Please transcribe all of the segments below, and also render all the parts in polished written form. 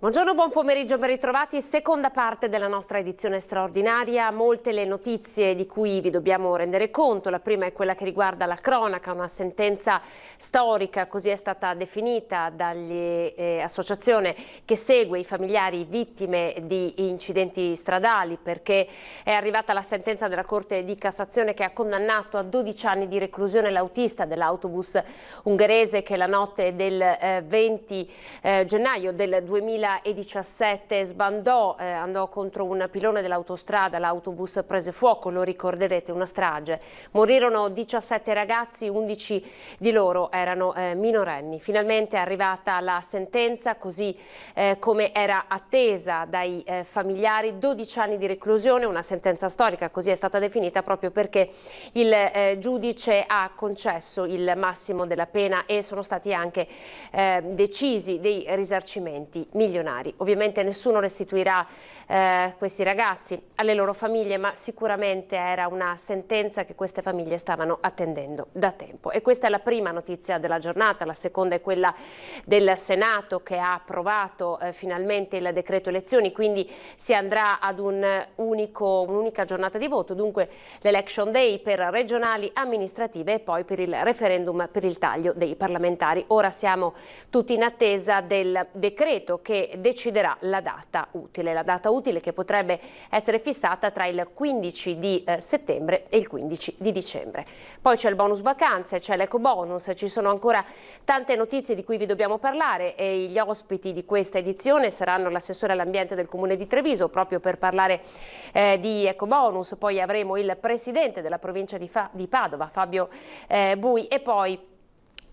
Buongiorno, buon pomeriggio, ben ritrovati. Seconda parte della nostra edizione straordinaria. Molte le notizie di cui vi dobbiamo rendere conto. La prima è quella che riguarda la cronaca, una sentenza storica, così è stata definita dall'associazione che segue i familiari vittime di incidenti stradali, perché è arrivata la sentenza della Corte di Cassazione che ha condannato a 12 anni di reclusione l'autista dell'autobus ungherese che la notte del 20 gennaio del 2017 sbandò, andò contro un pilone dell'autostrada, l'autobus prese fuoco, lo ricorderete, una strage. Morirono 17 ragazzi, 11 di loro erano minorenni. Finalmente è arrivata la sentenza, così come era attesa dai familiari, 12 anni di reclusione, una sentenza storica, così è stata definita proprio perché il giudice ha concesso il massimo della pena e sono stati anche decisi dei risarcimenti milionari. Ovviamente nessuno restituirà questi ragazzi alle loro famiglie, ma sicuramente era una sentenza che queste famiglie stavano attendendo da tempo. E questa è la prima notizia della giornata. La seconda è quella del Senato che ha approvato finalmente il decreto elezioni, quindi si andrà ad un'unica giornata di voto, dunque l'election day per regionali, amministrative e poi per il referendum per il taglio dei parlamentari. Ora siamo tutti in attesa del decreto che deciderà la data utile che potrebbe essere fissata tra il 15 di settembre e il 15 di dicembre. Poi c'è il bonus vacanze, c'è l'eco bonus, ci sono ancora tante notizie di cui vi dobbiamo parlare e gli ospiti di questa edizione saranno l'assessore all'ambiente del Comune di Treviso proprio per parlare di eco bonus, poi avremo il presidente della provincia di Padova, Fabio Bui, e poi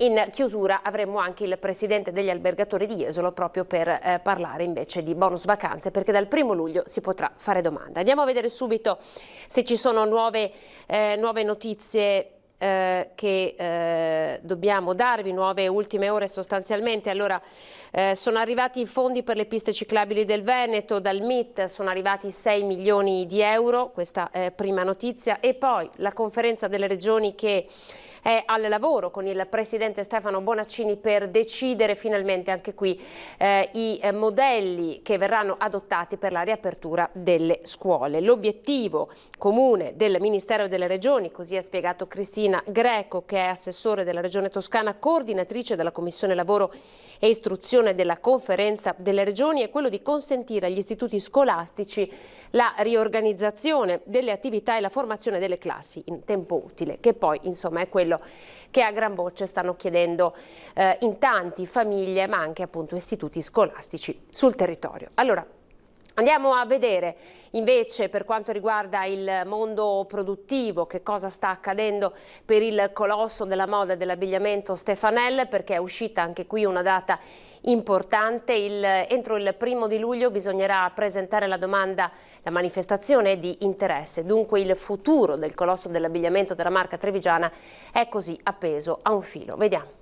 in chiusura avremo anche il presidente degli albergatori di Jesolo proprio per parlare invece di bonus vacanze, perché dal 1° luglio si potrà fare domanda. Andiamo a vedere subito se ci sono nuove notizie che dobbiamo darvi, nuove ultime ore sostanzialmente. Allora sono arrivati i fondi per le piste ciclabili del Veneto, dal MIT sono arrivati 6 milioni di euro, questa è prima notizia, e poi la conferenza delle regioni che è al lavoro con il presidente Stefano Bonaccini per decidere finalmente anche qui i modelli che verranno adottati per la riapertura delle scuole. L'obiettivo comune del Ministero e delle Regioni, così ha spiegato Cristina Greco, che è assessore della Regione Toscana, coordinatrice della Commissione Lavoro e Istruzione della Conferenza delle Regioni, è quello di consentire agli istituti scolastici la riorganizzazione delle attività e la formazione delle classi in tempo utile, che poi insomma è quello che a gran voce stanno chiedendo in tanti famiglie ma anche appunto istituti scolastici sul territorio. Allora, andiamo a vedere invece per quanto riguarda il mondo produttivo che cosa sta accadendo per il colosso della moda e dell'abbigliamento Stefanel, perché è uscita anche qui una data importante. Entro il 1° di luglio bisognerà presentare la manifestazione di interesse. Dunque il futuro del colosso dell'abbigliamento della marca trevigiana è così appeso a un filo. Vediamo.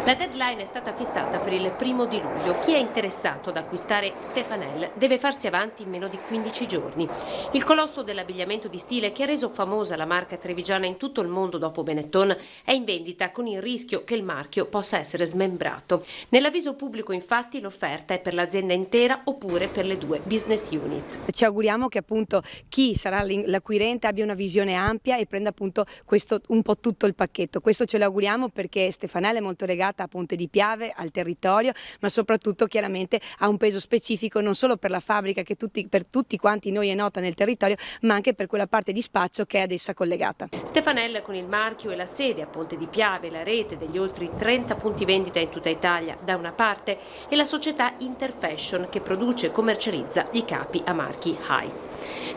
La deadline è stata fissata per il 1° di luglio. Chi è interessato ad acquistare Stefanel deve farsi avanti in meno di 15 giorni. Il colosso dell'abbigliamento di stile che ha reso famosa la marca trevigiana in tutto il mondo dopo Benetton è in vendita con il rischio che il marchio possa essere smembrato. Nell'avviso pubblico infatti l'offerta è per l'azienda intera oppure per le 2 business unit. Ci auguriamo che appunto chi sarà l'acquirente abbia una visione ampia e prenda appunto questo un po' tutto il pacchetto. Questo ce lo auguriamo perché Stefanel è molto legata a Ponte di Piave, al territorio, ma soprattutto chiaramente ha un peso specifico non solo per la fabbrica che per tutti quanti noi è nota nel territorio, ma anche per quella parte di spaccio che è ad essa collegata. Stefanel con il marchio e la sede a Ponte di Piave, la rete degli oltre 30 punti vendita in tutta Italia da una parte e la società Interfashion che produce e commercializza i capi a marchi High.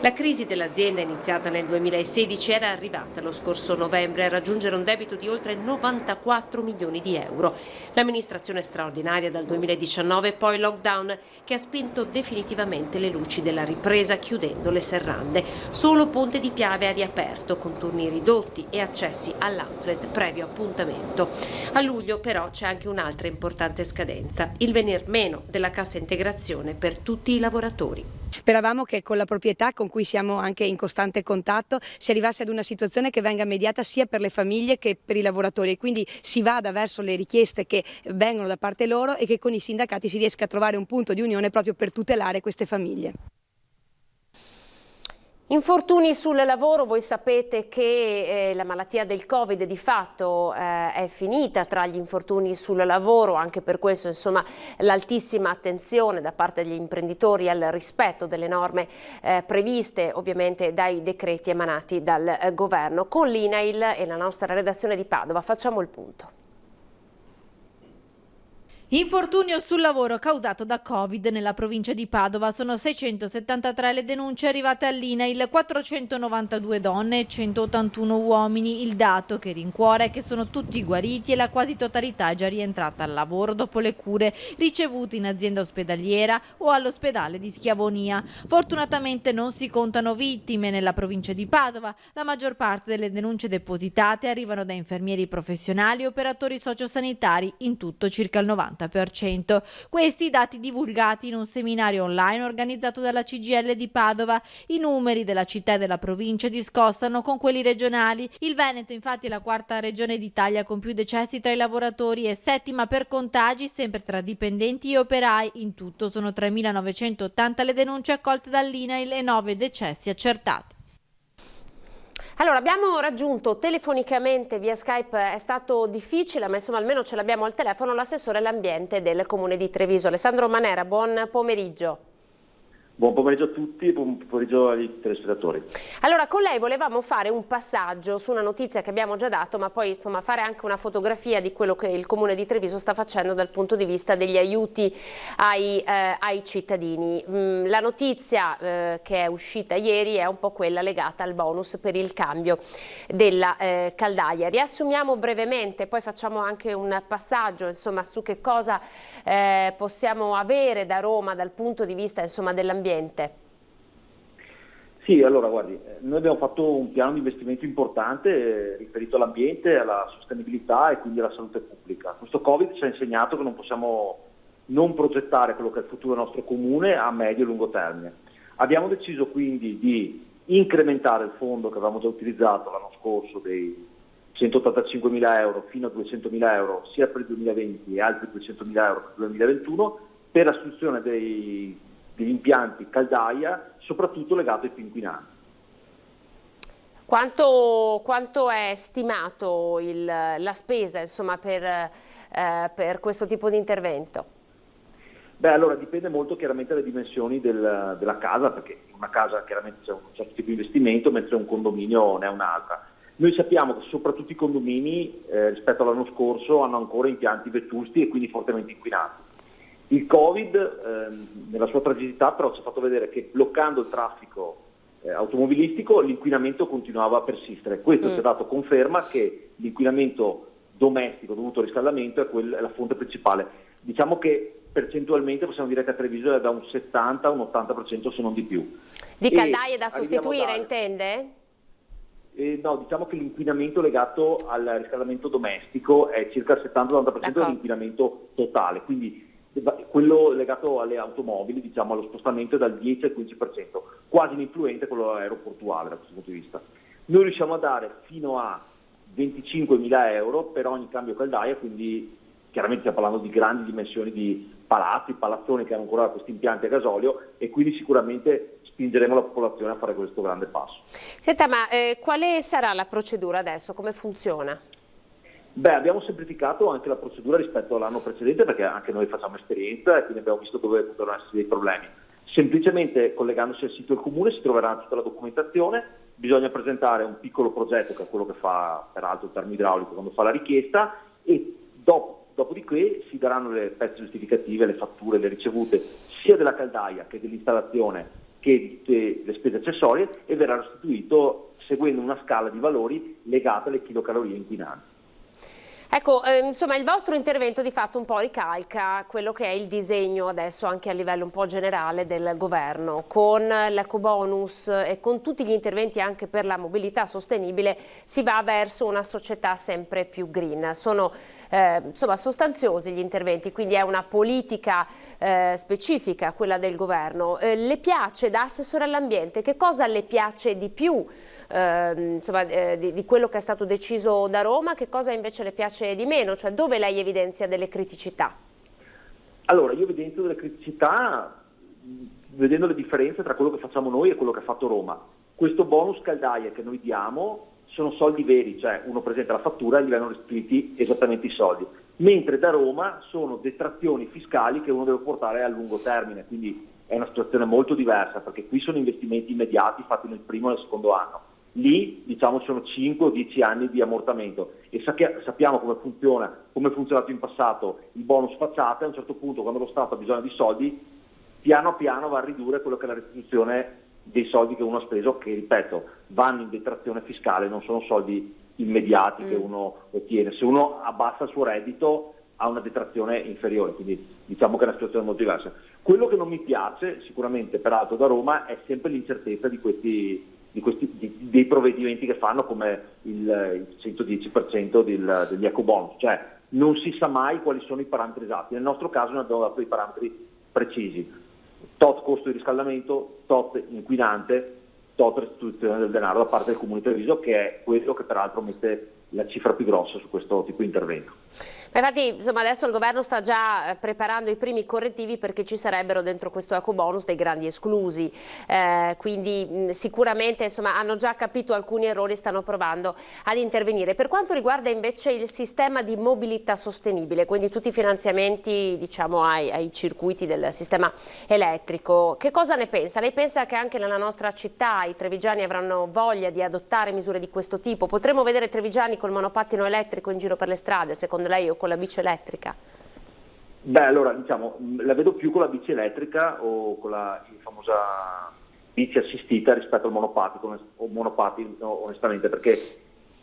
La crisi dell'azienda iniziata nel 2016 era arrivata lo scorso novembre a raggiungere un debito di oltre 94 milioni di euro. L'amministrazione straordinaria dal 2019 e poi il lockdown che ha spento definitivamente le luci della ripresa chiudendo le serrande. Solo Ponte di Piave ha riaperto con turni ridotti e accessi all'outlet previo appuntamento. A luglio però c'è anche un'altra importante scadenza, il venir meno della cassa integrazione per tutti i lavoratori. Speravamo che con la proprietà con cui siamo anche in costante contatto si arrivasse ad una situazione che venga mediata sia per le famiglie che per i lavoratori e quindi si vada verso le richieste che vengono da parte loro e che con i sindacati si riesca a trovare un punto di unione proprio per tutelare queste famiglie. Infortuni sul lavoro, voi sapete che la malattia del Covid di fatto è finita tra gli infortuni sul lavoro, anche per questo insomma l'altissima attenzione da parte degli imprenditori al rispetto delle norme previste ovviamente dai decreti emanati dal governo. Con l'INAIL e la nostra redazione di Padova facciamo il punto. Infortunio sul lavoro causato da Covid nella provincia di Padova. Sono 673 le denunce arrivate all'INAIL, 492 donne e 181 uomini. Il dato che rincuora è che sono tutti guariti e la quasi totalità è già rientrata al lavoro dopo le cure ricevute in azienda ospedaliera o all'ospedale di Schiavonia. Fortunatamente non si contano vittime nella provincia di Padova. La maggior parte delle denunce depositate arrivano da infermieri professionali e operatori sociosanitari, in tutto circa il 90%. Questi i dati divulgati in un seminario online organizzato dalla CGIL di Padova. I numeri della città e della provincia discostano con quelli regionali. Il Veneto infatti è la quarta regione d'Italia con più decessi tra i lavoratori e settima per contagi, sempre tra dipendenti e operai. In tutto sono 3.980 le denunce accolte dall'INAIL e 9 decessi accertati. Allora, abbiamo raggiunto telefonicamente via Skype, è stato difficile, ma insomma almeno ce l'abbiamo al telefono, l'assessore all'ambiente del Comune di Treviso. Alessandro Manera, buon pomeriggio. Buon pomeriggio a tutti e buon pomeriggio agli telespettatori. Allora, con lei volevamo fare un passaggio su una notizia che abbiamo già dato, ma poi insomma fare anche una fotografia di quello che il Comune di Treviso sta facendo dal punto di vista degli aiuti ai cittadini. La notizia che è uscita ieri è un po' quella legata al bonus per il cambio della caldaia. Riassumiamo brevemente, poi facciamo anche un passaggio insomma su che cosa possiamo avere da Roma dal punto di vista insomma dell'ambiente. Sì, allora guardi, noi abbiamo fatto un piano di investimento importante riferito all'ambiente, alla sostenibilità e quindi alla salute pubblica. Questo Covid ci ha insegnato che non possiamo non progettare quello che è il futuro del nostro comune a medio e lungo termine. Abbiamo deciso quindi di incrementare il fondo che avevamo già utilizzato l'anno scorso dei 185.000 euro fino a 200.000 euro sia per il 2020 e altri 200.000 euro per il 2021 per l'assoluzione degli impianti caldaia, soprattutto legato ai più inquinanti. Quanto è stimato la spesa insomma, per questo tipo di intervento? Beh, allora dipende molto chiaramente dalle dimensioni della casa, perché in una casa chiaramente c'è un certo tipo di investimento, mentre un condominio ne ha un'altra. Noi sappiamo che soprattutto i condomini rispetto all'anno scorso hanno ancora impianti vetusti e quindi fortemente inquinati. Il Covid nella sua tragicità però ci ha fatto vedere che bloccando il traffico automobilistico l'inquinamento continuava a persistere. Questo ci ha dato conferma che l'inquinamento domestico dovuto al riscaldamento è la fonte principale. Diciamo che percentualmente possiamo dire che a Treviso è da un 70 a un 80% se non di più. Di caldaie da sostituire intende? No, diciamo che l'inquinamento legato al riscaldamento domestico è circa il 70-90% dell'inquinamento totale, quindi quello legato alle automobili, diciamo allo spostamento è dal 10 al 15%, quasi ininfluente quello aeroportuale da questo punto di vista. Noi riusciamo a dare fino a 25.000 euro per ogni cambio caldaia, quindi chiaramente stiamo parlando di grandi dimensioni di palazzi, palazzoni che hanno ancora questi impianti a gasolio e quindi sicuramente spingeremo la popolazione a fare questo grande passo. Senta, ma quale sarà la procedura adesso? Come funziona? Beh, abbiamo semplificato anche la procedura rispetto all'anno precedente perché anche noi facciamo esperienza e quindi abbiamo visto dove potevano essere dei problemi. Semplicemente collegandosi al sito del comune si troverà tutta la documentazione, bisogna presentare un piccolo progetto che è quello che fa peraltro il termoidraulico quando fa la richiesta e dopodiché si daranno le pezze giustificative, le fatture, le ricevute sia della caldaia che dell'installazione che di tutte le spese accessorie e verrà restituito seguendo una scala di valori legata alle chilocalorie inquinanti. Ecco, insomma, il vostro intervento di fatto un po' ricalca quello che è il disegno adesso anche a livello un po' generale del governo, con l'ecobonus e con tutti gli interventi anche per la mobilità sostenibile si va verso una società sempre più green. Sono insomma sostanziosi gli interventi, quindi è una politica specifica quella del governo. Le piace, da assessore all'ambiente, che cosa le piace di più? Insomma, di quello che è stato deciso da Roma, che cosa invece le piace di meno, cioè dove lei evidenzia delle criticità? Allora, io evidenzio delle criticità vedendo le differenze tra quello che facciamo noi e quello che ha fatto Roma. Questo bonus caldaie che noi diamo sono soldi veri, cioè uno presenta la fattura e gli vengono restituiti esattamente i soldi, mentre da Roma sono detrazioni fiscali che uno deve portare a lungo termine, quindi è una situazione molto diversa, perché qui sono investimenti immediati fatti nel primo e nel secondo anno. Lì diciamo sono 5 o 10 anni di ammortamento e sappiamo come funziona, come è funzionato in passato il bonus facciata. A un certo punto, quando lo Stato ha bisogno di soldi, piano piano va a ridurre quello che è la restituzione dei soldi che uno ha speso, che ripeto vanno in detrazione fiscale, non sono soldi immediati che uno ottiene. Se uno abbassa il suo reddito ha una detrazione inferiore, quindi diciamo che è una situazione molto diversa. Quello che non mi piace sicuramente peraltro da Roma è sempre l'incertezza dei provvedimenti che fanno, come il 110% degli ecobonus, cioè non si sa mai quali sono i parametri esatti. Nel nostro caso noi abbiamo dato dei parametri precisi: tot costo di riscaldamento, tot inquinante, tot restituzione del denaro da parte del Comune di Treviso, che è quello che peraltro mette la cifra più grossa su questo tipo di intervento. Infatti, insomma, adesso il governo sta già preparando i primi correttivi, perché ci sarebbero dentro questo ecobonus dei grandi esclusi, quindi sicuramente insomma, hanno già capito alcuni errori e stanno provando ad intervenire. Per quanto riguarda invece il sistema di mobilità sostenibile, quindi tutti i finanziamenti diciamo, ai circuiti del sistema elettrico, che cosa ne pensa? Lei pensa che anche nella nostra città i trevigiani avranno voglia di adottare misure di questo tipo? Potremmo vedere trevigiani col monopattino elettrico in giro per le strade, secondo lei, o con la bici elettrica? Beh, allora diciamo, la vedo più con la bici elettrica o con la famosa bici assistita rispetto al monopattino, onestamente, perché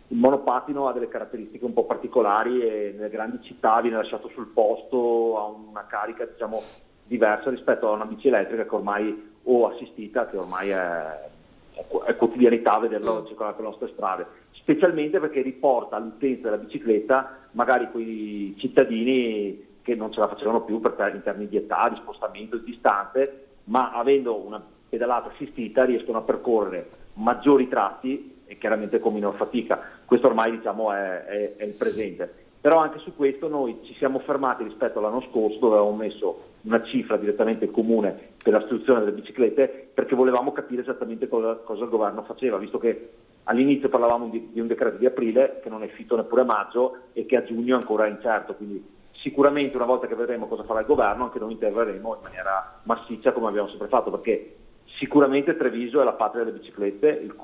il monopattino ha delle caratteristiche un po' particolari e nelle grandi città viene lasciato sul posto, ha una carica diciamo diversa rispetto a una bici elettrica che ormai, o assistita, che ormai è quotidianità vederlo circolare per le nostre strade, specialmente perché riporta all'utenza della bicicletta magari quei cittadini che non ce la facevano più in termini di età, di spostamento, di distanze, ma avendo una pedalata assistita riescono a percorrere maggiori tratti e chiaramente con minor fatica. Questo ormai diciamo è il presente. Però anche su questo noi ci siamo fermati rispetto all'anno scorso, dove avevamo messo una cifra direttamente comune per la istituzione delle biciclette, perché volevamo capire esattamente cosa il governo faceva, visto che all'inizio parlavamo di un decreto di aprile che non è finito neppure a maggio e che a giugno ancora è incerto, quindi sicuramente una volta che vedremo cosa farà il governo anche noi interverremo in maniera massiccia come abbiamo sempre fatto, perché sicuramente Treviso è la patria delle biciclette, il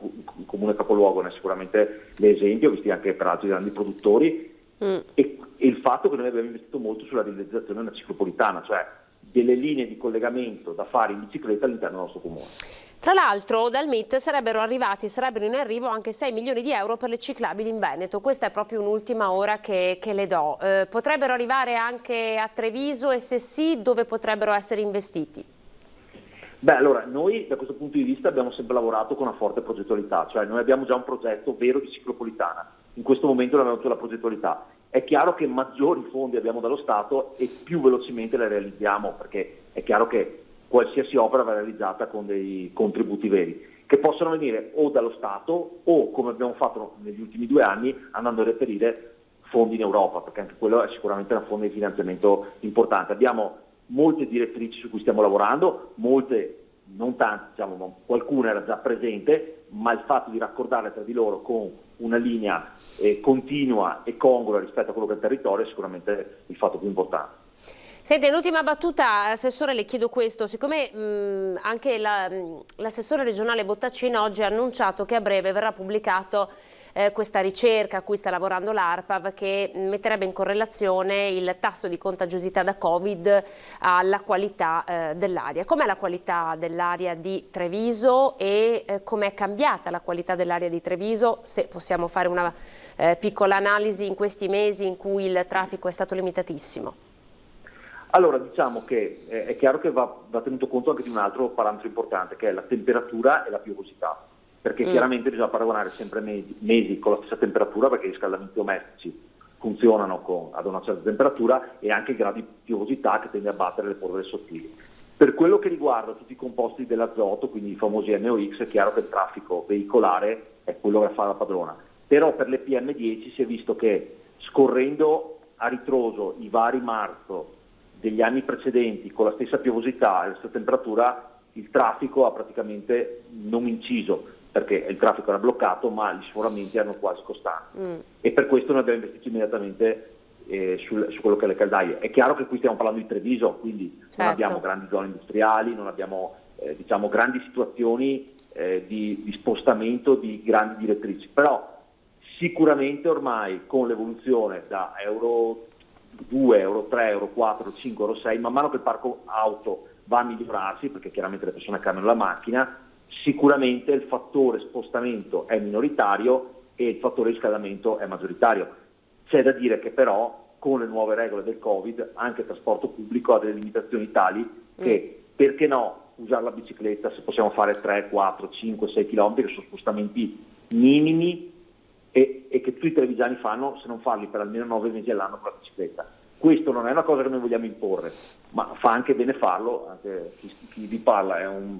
comune capoluogo ne è sicuramente l'esempio, visti anche peraltro i grandi produttori, e il fatto che noi abbiamo investito molto sulla realizzazione della ciclopolitana, cioè delle linee di collegamento da fare in bicicletta all'interno del nostro comune. Tra l'altro dal MIT sarebbero in arrivo anche 6 milioni di euro per le ciclabili in Veneto. Questa è proprio un'ultima ora che le do. Potrebbero arrivare anche a Treviso, e se sì, dove potrebbero essere investiti? Beh, allora, noi da questo punto di vista abbiamo sempre lavorato con una forte progettualità, cioè noi abbiamo già un progetto vero di ciclopolitana, in questo momento non abbiamo la progettualità. È chiaro che maggiori fondi abbiamo dallo Stato e più velocemente le realizziamo, perché è chiaro che qualsiasi opera va realizzata con dei contributi veri, che possono venire o dallo Stato o, come abbiamo fatto negli ultimi 2 anni, andando a reperire fondi in Europa, perché anche quello è sicuramente una fonte di finanziamento importante. Abbiamo molte direttrici su cui stiamo lavorando, molte, non tante, diciamo, ma qualcuna era già presente, ma il fatto di raccordarle tra di loro con una linea continua e congrua rispetto a quello che è il territorio è sicuramente il fatto più importante. Senti, l'ultima battuta, Assessore, le chiedo questo, siccome anche l'assessore regionale Bottacino oggi ha annunciato che a breve verrà pubblicato questa ricerca a cui sta lavorando l'ARPAV, che metterebbe in correlazione il tasso di contagiosità da Covid alla qualità dell'aria. Com'è la qualità dell'aria di Treviso e com'è cambiata la qualità dell'aria di Treviso, se possiamo fare una piccola analisi in questi mesi in cui il traffico è stato limitatissimo? Allora, diciamo che è chiaro che va tenuto conto anche di un altro parametro importante, che è la temperatura e la piovosità, perché chiaramente bisogna paragonare sempre mesi con la stessa temperatura, perché i riscaldamenti domestici funzionano ad una certa temperatura, e anche i gradi di piovosità che tende a battere le polveri sottili. Per quello che riguarda tutti i composti dell'azoto, quindi i famosi NOx, è chiaro che il traffico veicolare è quello che fa la padrona, però per le PM10 si è visto che, scorrendo a ritroso i vari marzo degli anni precedenti con la stessa piovosità e la stessa temperatura, il traffico ha praticamente non inciso, perché il traffico era bloccato, ma gli sforamenti erano quasi costanti. E per questo noi abbiamo investito immediatamente su quello che è le caldaie. È chiaro che qui stiamo parlando di Treviso, quindi non abbiamo grandi zone industriali, non abbiamo diciamo grandi situazioni di spostamento di grandi direttrici, però sicuramente ormai con l'evoluzione da Euro 2, Euro 3, Euro 4, Euro 5, Euro 6, man mano che il parco auto va a migliorarsi, perché chiaramente le persone cambiano la macchina, sicuramente il fattore spostamento è minoritario e il fattore riscaldamento è maggioritario. C'è da dire che però con le nuove regole del Covid anche il trasporto pubblico ha delle limitazioni tali che, perché no, usare la bicicletta se possiamo fare 3, 4, 5, 6 km, che sono spostamenti minimi e che tutti i trevigiani fanno, se non farli per almeno 9 mesi all'anno con la bicicletta. Questo non è una cosa che noi vogliamo imporre, ma fa anche bene farlo. Anche chi vi parla è un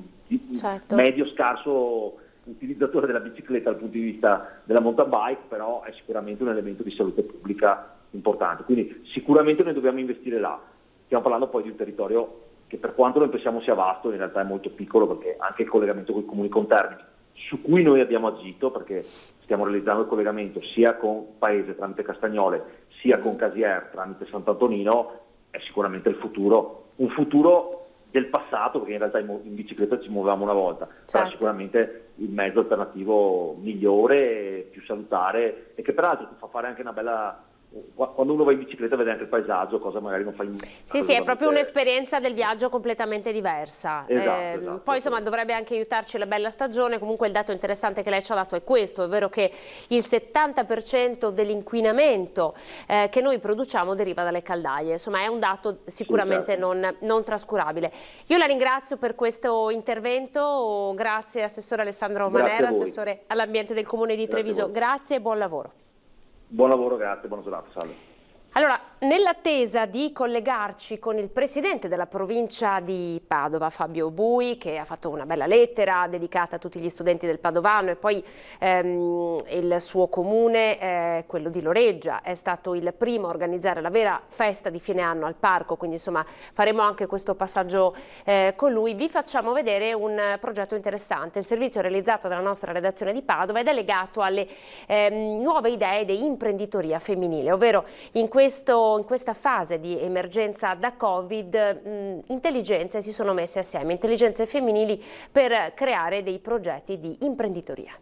medio scarso utilizzatore della bicicletta dal punto di vista della mountain bike, però è sicuramente un elemento di salute pubblica importante, quindi sicuramente noi dobbiamo investire là. Stiamo parlando poi di un territorio che, per quanto noi pensiamo sia vasto, in realtà è molto piccolo, perché anche il collegamento con i comuni contermini, su cui noi abbiamo agito, perché stiamo realizzando il collegamento sia con Paese tramite Castagnole, sia con Casier tramite Sant'Antonino, è sicuramente il futuro, un futuro del passato, perché in realtà in bicicletta ci muovevamo una volta, però sicuramente il mezzo alternativo migliore, più salutare, e che peraltro ti fa fare anche una bella... Quando uno va in bicicletta vede anche il paesaggio, cosa magari non fa in... Sì, è proprio un'esperienza del viaggio completamente diversa. Esatto. Poi insomma dovrebbe anche aiutarci la bella stagione. Comunque il dato interessante che lei ci ha dato è questo, ovvero che il 70% dell'inquinamento che noi produciamo deriva dalle caldaie. Insomma è un dato sicuramente non trascurabile. Io la ringrazio per questo intervento, grazie Assessore Alessandro Manera, Assessore all'Ambiente del Comune di Treviso. Grazie e buon lavoro. Buon lavoro, grazie, buona giornata, salve. Allora, nell'attesa di collegarci con il presidente della provincia di Padova, Fabio Bui, che ha fatto una bella lettera dedicata a tutti gli studenti del Padovano, e poi il suo comune, quello di Loreggia, è stato il primo a organizzare la vera festa di fine anno al parco, quindi insomma faremo anche questo passaggio con lui. Vi facciamo vedere un progetto interessante. Il servizio realizzato dalla nostra redazione di Padova ed è legato alle nuove idee di imprenditoria femminile, ovvero in questa fase di emergenza da Covid, intelligenze si sono messe assieme, intelligenze femminili, per creare dei progetti di imprenditoria.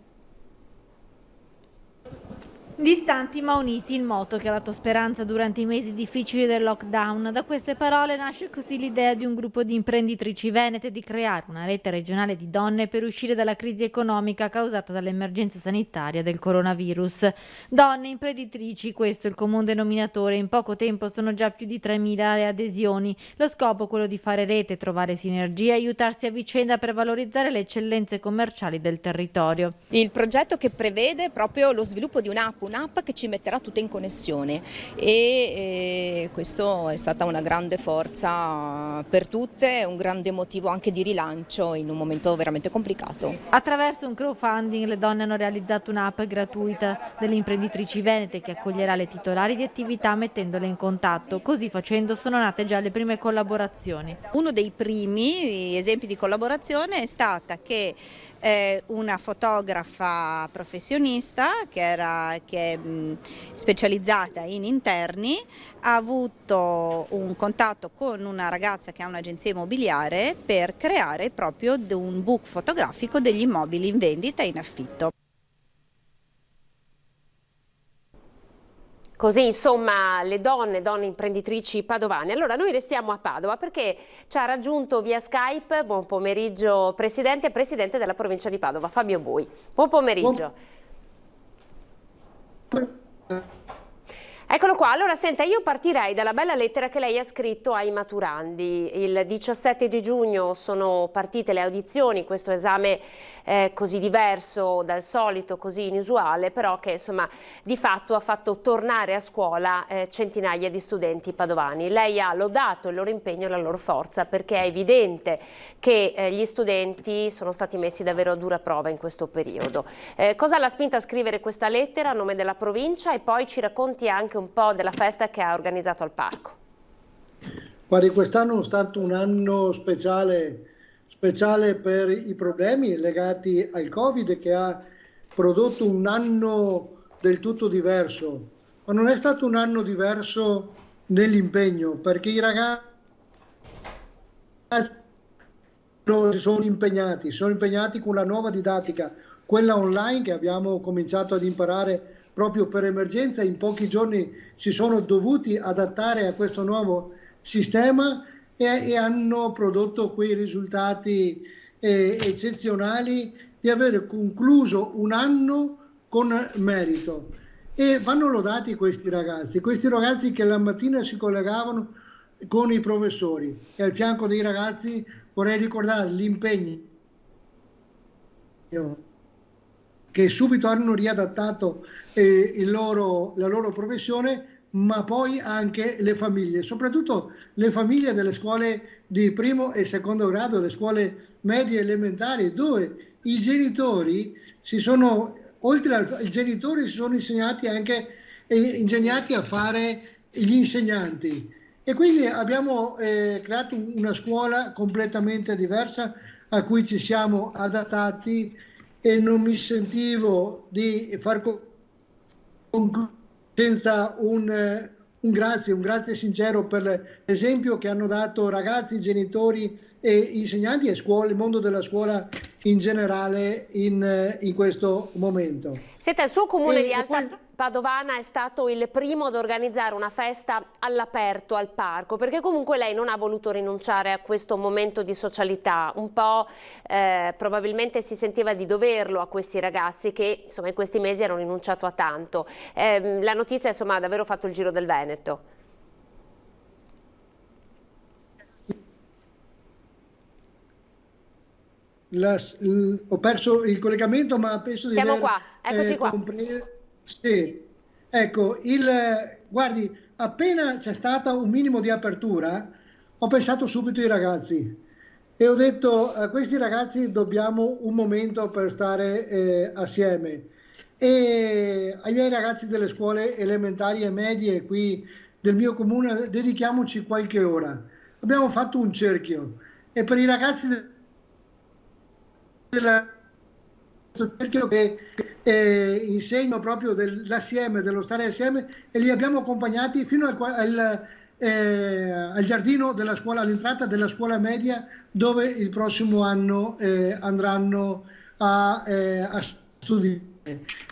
Distanti ma uniti, il motto che ha dato speranza durante i mesi difficili del lockdown. Da queste parole nasce così l'idea di un gruppo di imprenditrici venete di creare una rete regionale di donne per uscire dalla crisi economica causata dall'emergenza sanitaria del coronavirus. Donne imprenditrici, questo è il comune denominatore. In poco tempo sono già più di 3.000 le adesioni. Lo scopo è quello di fare rete, trovare sinergie e aiutarsi a vicenda per valorizzare le eccellenze commerciali del territorio. Il progetto che prevede proprio lo sviluppo di un'app che ci metterà tutte in connessione, e questo è stata una grande forza per tutte, un grande motivo anche di rilancio in un momento veramente complicato. Attraverso un crowdfunding le donne hanno realizzato un'app gratuita delle imprenditrici venete che accoglierà le titolari di attività mettendole in contatto. Così facendo sono nate già le prime collaborazioni. Uno dei primi esempi di collaborazione è stata che una fotografa professionista che è specializzata in interni ha avuto un contatto con una ragazza che ha un'agenzia immobiliare per creare proprio un book fotografico degli immobili in vendita e in affitto. Così insomma le donne imprenditrici padovane. Allora noi restiamo a Padova perché ci ha raggiunto via Skype, buon pomeriggio presidente della provincia di Padova, Fabio Bui. Buon pomeriggio. Eccolo qua, allora senta, io partirei dalla bella lettera che lei ha scritto ai maturandi. Il 17 di giugno sono partite le audizioni, questo esame così diverso dal solito, così inusuale, però che insomma di fatto ha fatto tornare a scuola centinaia di studenti padovani. Lei ha lodato il loro impegno e la loro forza perché è evidente che gli studenti sono stati messi davvero a dura prova in questo periodo. Cosa l'ha spinta a scrivere questa lettera a nome della provincia e poi ci racconti anche un po' della festa che ha organizzato al parco? Guardi, quest'anno è stato un anno speciale per i problemi legati al Covid, che ha prodotto un anno del tutto diverso, ma non è stato un anno diverso nell'impegno, perché i ragazzi si sono impegnati con la nuova didattica, quella online che abbiamo cominciato ad imparare proprio per emergenza. In pochi giorni si sono dovuti adattare a questo nuovo sistema e hanno prodotto quei risultati eccezionali di aver concluso un anno con merito. E vanno lodati questi ragazzi che la mattina si collegavano con i professori, e al fianco dei ragazzi vorrei ricordare l'impegno che subito hanno riadattato la loro professione, ma poi anche le famiglie, soprattutto le famiglie delle scuole di primo e secondo grado, le scuole medie e elementari, dove i genitori si sono ingegnati a fare gli insegnanti, e quindi abbiamo creato una scuola completamente diversa a cui ci siamo adattati, e non mi sentivo di far concludere senza un grazie sincero per l'esempio che hanno dato ragazzi, genitori e insegnanti e scuole, il mondo della scuola in generale in questo momento. Senta, il suo comune di Alta Padovana è stato il primo ad organizzare una festa all'aperto al parco, perché comunque lei non ha voluto rinunciare a questo momento di socialità, un po' probabilmente si sentiva di doverlo a questi ragazzi che insomma in questi mesi hanno rinunciato a tanto. La notizia insomma ha davvero fatto il giro del Veneto. Ho perso il collegamento, ma penso di Siamo qua, eccoci qua. Sì, ecco, guardi, appena c'è stata un minimo di apertura, ho pensato subito ai ragazzi e ho detto a questi ragazzi dobbiamo un momento per stare assieme, e ai miei ragazzi delle scuole elementari e medie qui del mio comune dedichiamoci qualche ora. Abbiamo fatto un cerchio, e per i ragazzi cerchio che insegno proprio dell'assieme, dello stare assieme, e li abbiamo accompagnati fino al giardino della scuola, all'entrata della scuola media, dove il prossimo anno andranno a studiare.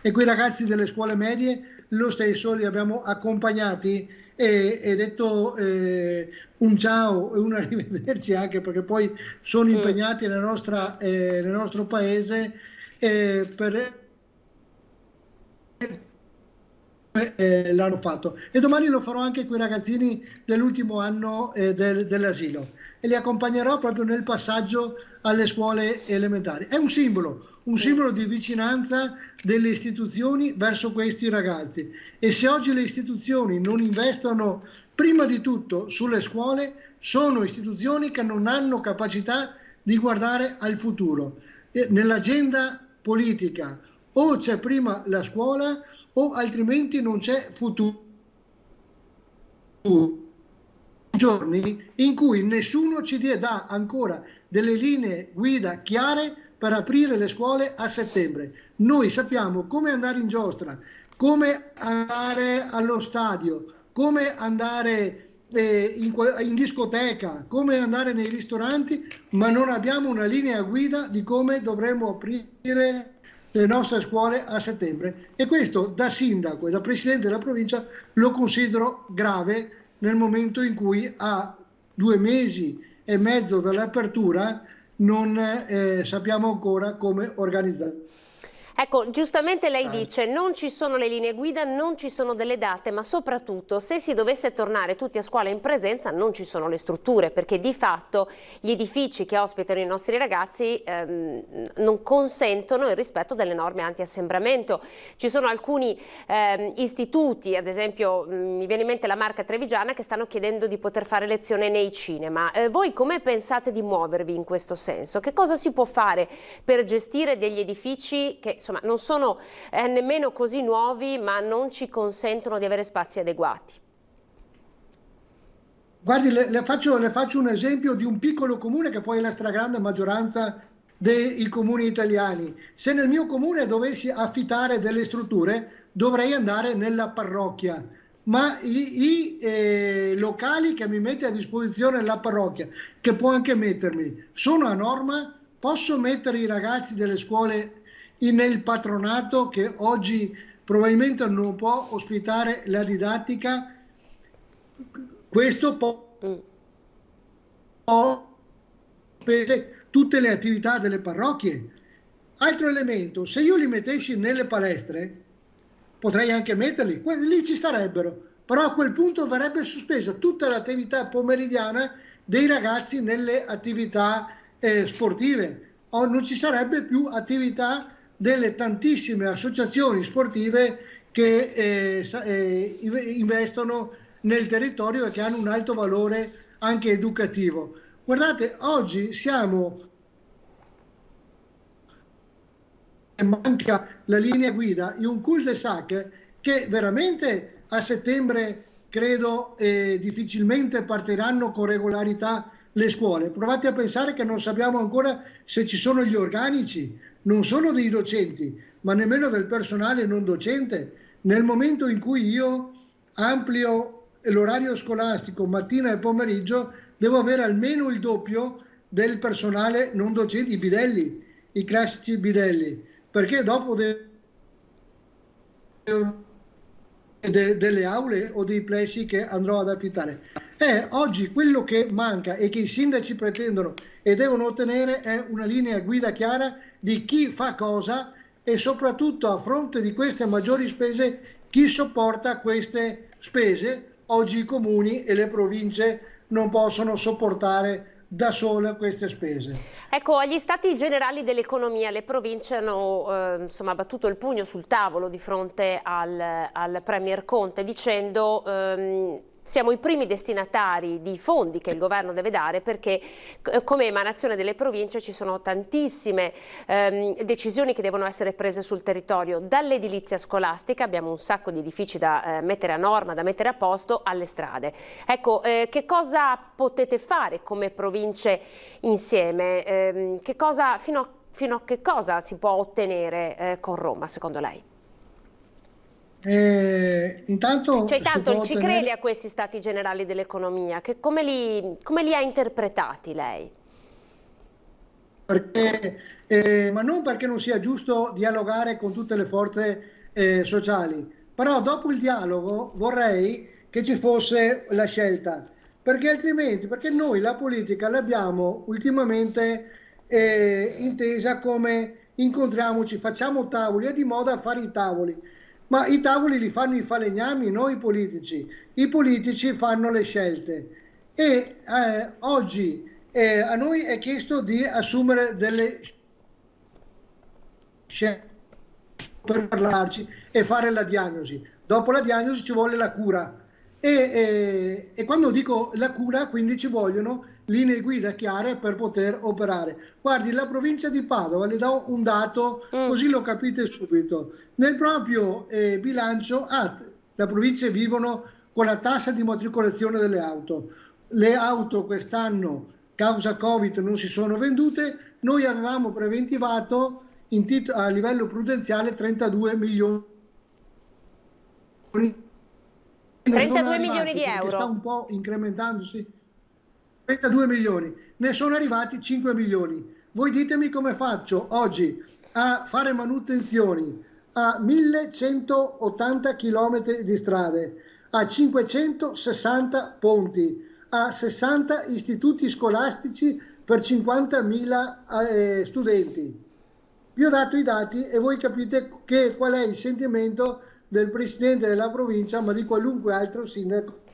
E quei ragazzi delle scuole medie lo stesso li abbiamo accompagnati e detto un ciao e un arrivederci, anche perché poi sono impegnati nel nostro paese l'hanno fatto, e domani lo farò anche con i ragazzini dell'ultimo anno dell'asilo, e li accompagnerò proprio nel passaggio alle scuole elementari. È un simbolo di vicinanza delle istituzioni verso questi ragazzi, e se oggi le istituzioni non investono prima di tutto sulle scuole, sono istituzioni che non hanno capacità di guardare al futuro. Nell'agenda politica o c'è prima la scuola o altrimenti non c'è futuro. Giorni in cui nessuno ci dà ancora delle linee guida chiare per aprire le scuole a settembre. Noi sappiamo come andare in giostra, come andare allo stadio, come andare in discoteca, come andare nei ristoranti, ma non abbiamo una linea guida di come dovremmo aprire le nostre scuole a settembre, e questo da sindaco e da presidente della provincia lo considero grave nel momento in cui a 2 mesi e mezzo dall'apertura non sappiamo ancora come organizzare. Ecco, giustamente lei dice non ci sono le linee guida, non ci sono delle date, ma soprattutto se si dovesse tornare tutti a scuola in presenza non ci sono le strutture, perché di fatto gli edifici che ospitano i nostri ragazzi non consentono il rispetto delle norme anti-assembramento. Ci sono alcuni istituti, ad esempio mi viene in mente la Marca Trevigiana, che stanno chiedendo di poter fare lezione nei cinema. Voi come pensate di muovervi in questo senso? Che cosa si può fare per gestire degli edifici che insomma non sono nemmeno così nuovi, ma non ci consentono di avere spazi adeguati? Guardi, le faccio un esempio di un piccolo comune che poi è la stragrande maggioranza dei comuni italiani. Se nel mio comune dovessi affittare delle strutture, dovrei andare nella parrocchia, ma i locali che mi mette a disposizione la parrocchia, che può anche mettermi, sono a norma? Posso mettere i ragazzi delle scuole nel patronato, che oggi probabilmente non può ospitare la didattica? Questo può tutte le attività delle parrocchie. Altro elemento, se io li mettessi nelle palestre, potrei anche metterli, lì ci starebbero, però a quel punto verrebbe sospesa tutta l'attività pomeridiana dei ragazzi nelle attività sportive, o non ci sarebbe più attività delle tantissime associazioni sportive che investono nel territorio e che hanno un alto valore anche educativo. Guardate, oggi manca la linea guida in un cul-de-sac che veramente a settembre credo difficilmente partiranno con regolarità le scuole. Provate a pensare che non sappiamo ancora se ci sono gli organici, non solo dei docenti, ma nemmeno del personale non docente. Nel momento in cui io amplio l'orario scolastico mattina e pomeriggio, devo avere almeno il doppio del personale non docente, i bidelli, i classici bidelli, perché dopo delle aule o dei plessi che andrò ad affittare. Oggi quello che manca e che i sindaci pretendono e devono ottenere è una linea guida chiara di chi fa cosa, e soprattutto a fronte di queste maggiori spese chi sopporta queste spese. Oggi i comuni e le province non possono sopportare da sole queste spese. Ecco, agli stati generali dell'economia le province hanno insomma battuto il pugno sul tavolo di fronte al Premier Conte, dicendo siamo i primi destinatari di fondi che il governo deve dare, perché come emanazione delle province ci sono tantissime decisioni che devono essere prese sul territorio, dall'edilizia scolastica, abbiamo un sacco di edifici da mettere a norma, da mettere a posto, alle strade. Ecco, che cosa potete fare come province insieme? Fino a che cosa si può ottenere con Roma, secondo lei? Intanto ci crede a questi stati generali dell'economia? Come li ha interpretati lei? Ma non perché non sia giusto dialogare con tutte le forze sociali, però dopo il dialogo vorrei che ci fosse la scelta, perché altrimenti, perché noi la politica l'abbiamo ultimamente intesa come incontriamoci, facciamo tavoli, è di moda fare i tavoli. Ma i tavoli li fanno i falegnami, noi i politici fanno le scelte, e oggi a noi è chiesto di assumere delle scelte per parlarci e fare la diagnosi. Dopo la diagnosi ci vuole la cura, e quando dico la cura, quindi ci vogliono linee guida chiare per poter operare. Guardi, la provincia di Padova, le do un dato così lo capite subito. Nel proprio bilancio le province vivono con la tassa di matricolazione delle auto. Le auto quest'anno, causa Covid, non si sono vendute. Noi avevamo preventivato a livello prudenziale 32 milioni. 32 milioni di euro. Sta un po' incrementandosi. 32 milioni. Ne sono arrivati 5 milioni. Voi ditemi come faccio oggi a fare manutenzioni a 1180 km di strade, a 560 ponti, a 60 istituti scolastici per 50.000 studenti. Vi ho dato i dati e voi capite qual è il sentimento del presidente della provincia, ma di qualunque altro sindaco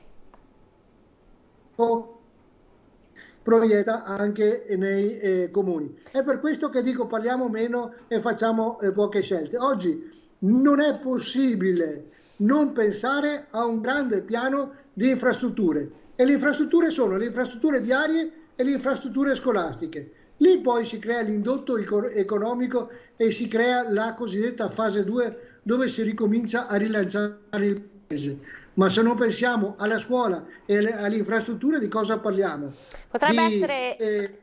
proietta anche nei comuni. È per questo che dico parliamo meno e facciamo poche scelte. Oggi non è possibile non pensare a un grande piano di infrastrutture, e le infrastrutture sono le infrastrutture viarie e le infrastrutture scolastiche. Lì poi si crea l'indotto economico e si crea la cosiddetta fase 2, dove si ricomincia a rilanciare il paese. Ma se non pensiamo alla scuola e alle infrastrutture, di cosa parliamo? Potrebbe essere...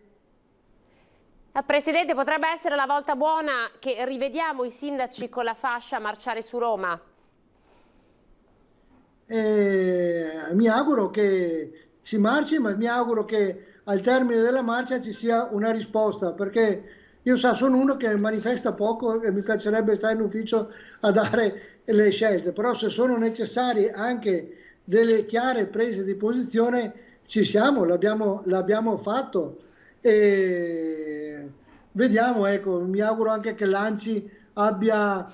Presidente, potrebbe essere la volta buona che rivediamo i sindaci con la fascia a marciare su Roma? Mi auguro che si marci, ma mi auguro che al termine della marcia ci sia una risposta, perché io sono uno che manifesta poco e mi piacerebbe stare in ufficio a dare le scelte, però se sono necessarie anche delle chiare prese di posizione ci siamo, l'abbiamo fatto e vediamo, ecco, mi auguro anche che l'ANCI abbia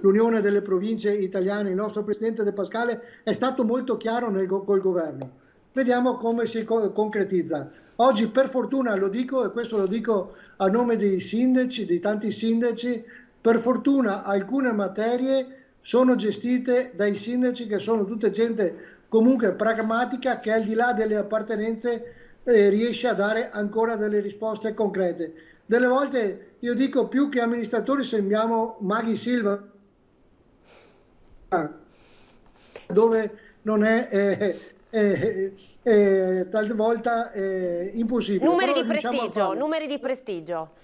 l'Unione delle Province Italiane, il nostro Presidente De Pascale è stato molto chiaro col governo. Vediamo come si concretizza. Oggi per fortuna, lo dico, e questo lo dico a nome dei sindaci, di tanti sindaci, per fortuna alcune materie sono gestite dai sindaci, che sono tutte gente comunque pragmatica, che al di là delle appartenenze riesce a dare ancora delle risposte concrete. Delle volte io dico, più che amministratori sembriamo Maghi Silva, dove non è talvolta impossibile. Numeri di prestigio.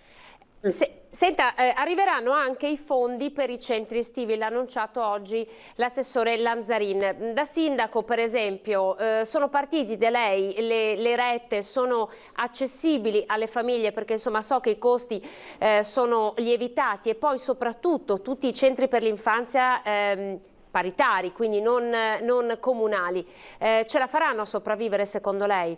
Senta, arriveranno anche i fondi per i centri estivi, l'ha annunciato oggi l'assessore Lanzarin. Da sindaco, per esempio, sono partiti da lei, le rette sono accessibili alle famiglie, perché insomma so che i costi sono lievitati, e poi soprattutto tutti i centri per l'infanzia paritari, quindi non comunali. Ce la faranno a sopravvivere secondo lei?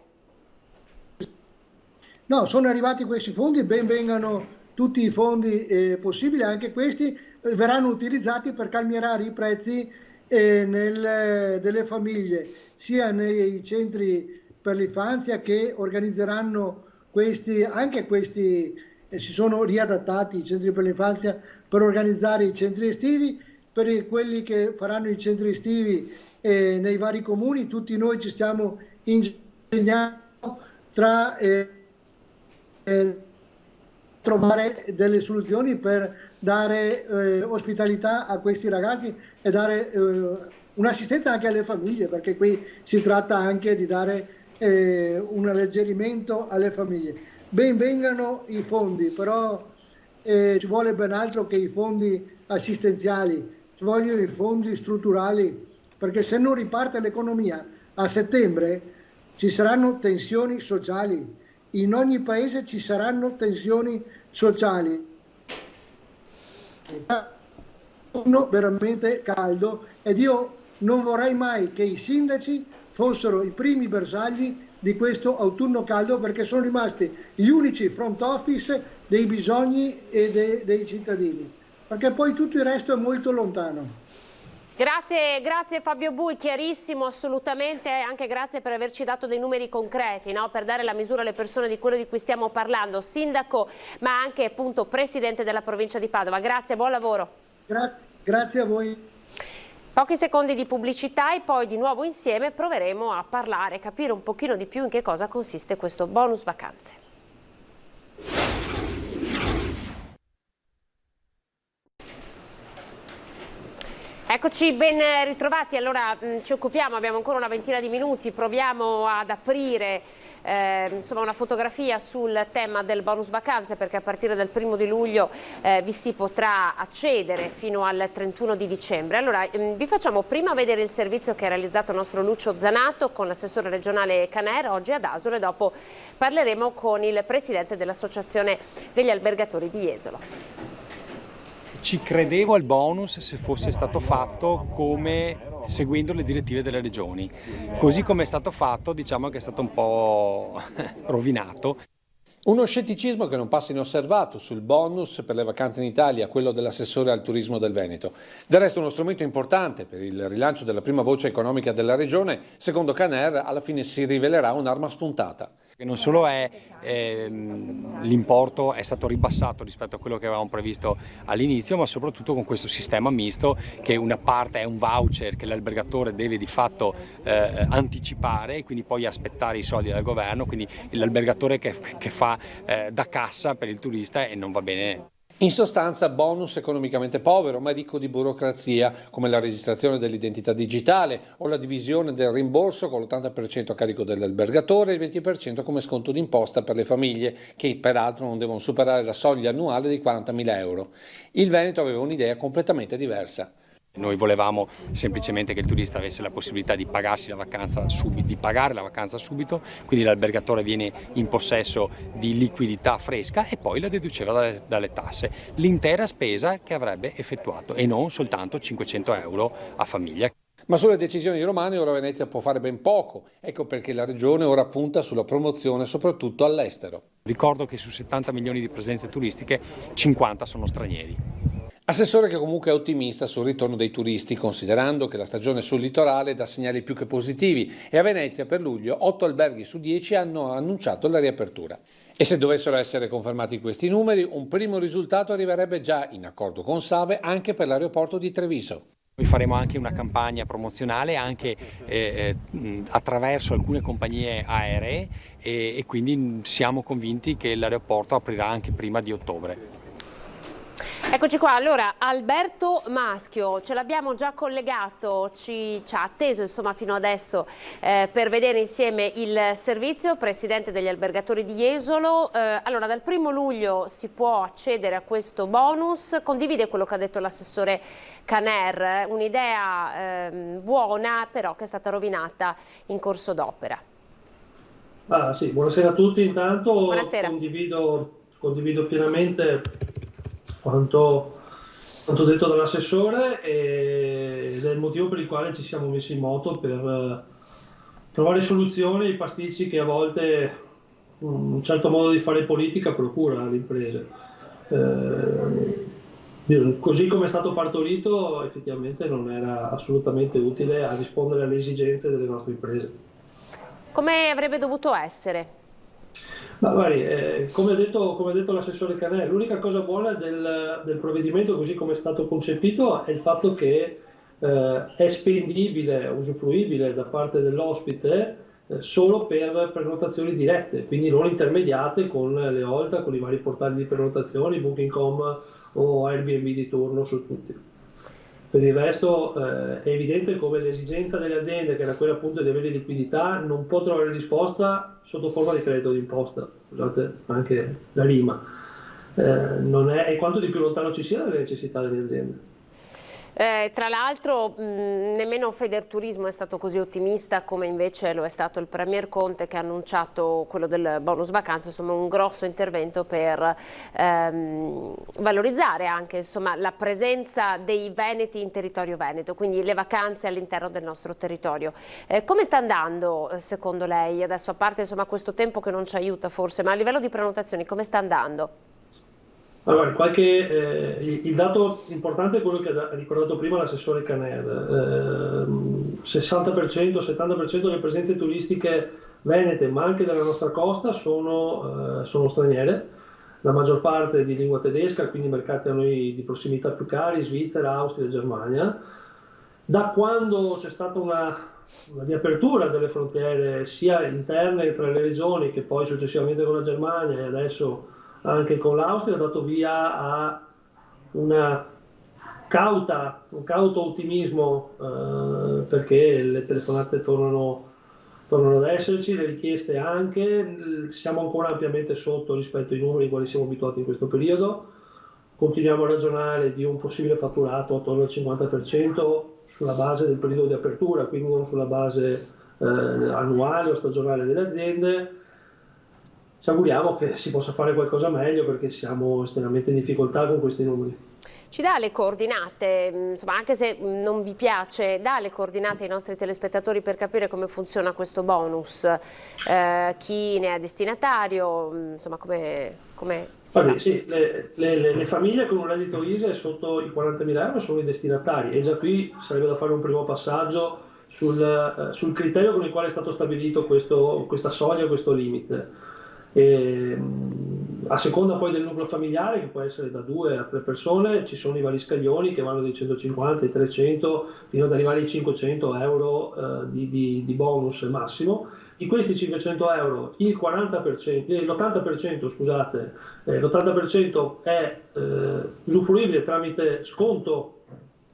No, sono arrivati questi fondi, ben vengano tutti i fondi possibili, anche questi verranno utilizzati per calmierare i prezzi delle famiglie, sia nei centri per l'infanzia, che organizzeranno anche questi si sono riadattati i centri per l'infanzia per organizzare i centri estivi. Per quelli che faranno i centri estivi nei vari comuni, tutti noi ci stiamo ingegnando tra trovare delle soluzioni per dare ospitalità a questi ragazzi e dare un'assistenza anche alle famiglie, perché qui si tratta anche di dare un alleggerimento alle famiglie. Ben vengano i fondi, però ci vuole ben altro che i fondi assistenziali, ci vogliono i fondi strutturali, perché se non riparte l'economia a settembre ci saranno tensioni sociali. In ogni paese ci saranno tensioni sociali. Uno veramente caldo, ed io non vorrei mai che i sindaci fossero i primi bersagli di questo autunno caldo, perché sono rimasti gli unici front office dei bisogni e dei cittadini, perché poi tutto il resto è molto lontano. Grazie Fabio Bui, chiarissimo assolutamente, anche grazie per averci dato dei numeri concreti, no? Per dare la misura alle persone di quello di cui stiamo parlando, sindaco ma anche appunto presidente della provincia di Padova. Grazie, buon lavoro. Grazie a voi. Pochi secondi di pubblicità e poi di nuovo insieme proveremo a parlare, capire un pochino di più in che cosa consiste questo bonus vacanze. Eccoci, ben ritrovati. Allora ci occupiamo, abbiamo ancora una ventina di minuti, proviamo ad aprire insomma una fotografia sul tema del bonus vacanze, perché a partire dal 1° di luglio vi si potrà accedere fino al 31 di dicembre. Allora vi facciamo prima vedere il servizio che ha realizzato il nostro Lucio Zanato con l'assessore regionale Caner oggi ad Asolo, e dopo parleremo con il presidente dell'associazione degli albergatori di Jesolo. Ci credevo al bonus se fosse stato fatto seguendo le direttive delle regioni. Così come è stato fatto, diciamo che è stato un po' rovinato. Uno scetticismo che non passa inosservato sul bonus per le vacanze in Italia, quello dell'assessore al turismo del Veneto. Del resto uno strumento importante per il rilancio della prima voce economica della regione, secondo Caner alla fine si rivelerà un'arma spuntata. Non solo l'importo è stato ribassato rispetto a quello che avevamo previsto all'inizio, ma soprattutto con questo sistema misto, che una parte è un voucher che l'albergatore deve di fatto anticipare e quindi poi aspettare i soldi dal governo, quindi l'albergatore che fa da cassa per il turista, e non va bene. In sostanza bonus economicamente povero ma ricco di burocrazia, come la registrazione dell'identità digitale o la divisione del rimborso con l'80% a carico dell'albergatore e il 20% come sconto d'imposta per le famiglie, che peraltro non devono superare la soglia annuale di 40.000 euro. Il Veneto aveva un'idea completamente diversa. Noi volevamo semplicemente che il turista avesse la possibilità di pagarsi la vacanza subito, di pagare la vacanza subito, quindi l'albergatore viene in possesso di liquidità fresca e poi la deduceva dalle tasse, l'intera spesa che avrebbe effettuato, e non soltanto 500 euro a famiglia. Ma sulle decisioni romane ora Venezia può fare ben poco, ecco perché la regione ora punta sulla promozione soprattutto all'estero. Ricordo che su 70 milioni di presenze turistiche 50 sono stranieri. Assessore che comunque è ottimista sul ritorno dei turisti, considerando che la stagione sul litorale dà segnali più che positivi e a Venezia per luglio 8 alberghi su 10 hanno annunciato la riapertura. E se dovessero essere confermati questi numeri, un primo risultato arriverebbe già in accordo con Save anche per l'aeroporto di Treviso. Noi faremo anche una campagna promozionale anche attraverso alcune compagnie aeree e quindi siamo convinti che l'aeroporto aprirà anche prima di ottobre. Eccoci qua, allora Alberto Maschio ce l'abbiamo già collegato, ci ha atteso insomma fino adesso per vedere insieme il servizio, presidente degli albergatori di Jesolo. Allora dal 1° luglio si può accedere a questo bonus, condivide quello che ha detto l'assessore Caner, un'idea buona però che è stata rovinata in corso d'opera. Sì, buonasera a tutti, intanto buonasera. Condivido pienamente quanto detto dall'assessore ed è il motivo per il quale ci siamo messi in moto per trovare soluzioni ai pasticci che a volte un certo modo di fare politica procura alle imprese. Così come è stato partorito effettivamente non era assolutamente utile a rispondere alle esigenze delle nostre imprese. Come avrebbe dovuto essere? Ma guardi, come ha detto l'assessore Caner, l'unica cosa buona del provvedimento così come è stato concepito è il fatto che è spendibile, usufruibile da parte dell'ospite solo per prenotazioni dirette, quindi non intermediate con le OLTA, con i vari portali di prenotazioni, Booking.com o Airbnb di turno su tutti. Per il resto è evidente come l'esigenza delle aziende, che era quella appunto di avere liquidità, non può trovare risposta sotto forma di credito d'imposta, scusate anche la rima, e quanto di più lontano ci sia dalle necessità delle aziende. Tra l'altro nemmeno Federturismo è stato così ottimista come invece lo è stato il Premier Conte, che ha annunciato quello del bonus vacanze, insomma un grosso intervento per valorizzare anche insomma, la presenza dei veneti in territorio veneto, quindi le vacanze all'interno del nostro territorio. Come sta andando secondo lei, adesso a parte insomma, questo tempo che non ci aiuta forse, ma a livello di prenotazioni come sta andando? Allora, il dato importante è quello che ha ricordato prima l'assessore Caner. 60%-70% delle presenze turistiche venete, ma anche della nostra costa, sono straniere, la maggior parte di lingua tedesca, quindi mercati a noi di prossimità più cari, Svizzera, Austria e Germania. Da quando c'è stata una riapertura delle frontiere sia interne tra le regioni che poi successivamente con la Germania e adesso anche con l'Austria, ha dato via a una un cauto ottimismo perché le telefonate tornano ad esserci, le richieste anche, siamo ancora ampiamente sotto rispetto ai numeri ai quali siamo abituati in questo periodo. Continuiamo a ragionare di un possibile fatturato attorno al 50% sulla base del periodo di apertura, quindi non sulla base annuale o stagionale delle aziende. Ci auguriamo che si possa fare qualcosa meglio perché siamo estremamente in difficoltà con questi numeri. Ci dà le coordinate, insomma, anche se non vi piace, dà le coordinate ai nostri telespettatori per capire come funziona questo bonus, chi ne è destinatario, insomma come si fa? Sì, le famiglie con un reddito ISEE sotto i 40.000 euro sono i destinatari e già qui sarebbe da fare un primo passaggio sul criterio con il quale è stato stabilito questa soglia, questo limite. A seconda poi del nucleo familiare, che può essere da 2 a 3 persone, ci sono i vari scaglioni che vanno dai 150 ai 300 fino ad arrivare ai 500 euro di bonus massimo. Di questi 500 euro l'80% è usufruibile tramite sconto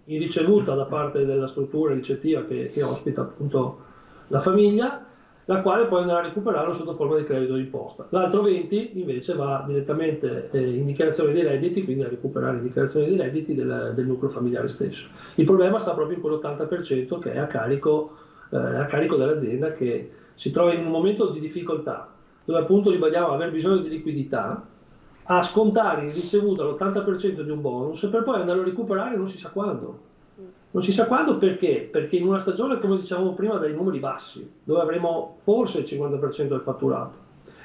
in ricevuta da parte della struttura ricettiva che ospita appunto la famiglia, la quale poi andrà a recuperarlo sotto forma di credito d'imposta. L'altro 20% invece va direttamente in dichiarazione dei redditi, quindi a recuperare in dichiarazione dei redditi del nucleo familiare stesso. Il problema sta proprio in quell'80% che è a carico dell'azienda, che si trova in un momento di difficoltà, dove appunto ribadiamo aver bisogno di liquidità, a scontare in ricevuta l'80% di un bonus per poi andarlo a recuperare non si sa quando. Non si sa quando perché? Perché in una stagione, come dicevamo prima, dai numeri bassi, dove avremo forse il 50% del fatturato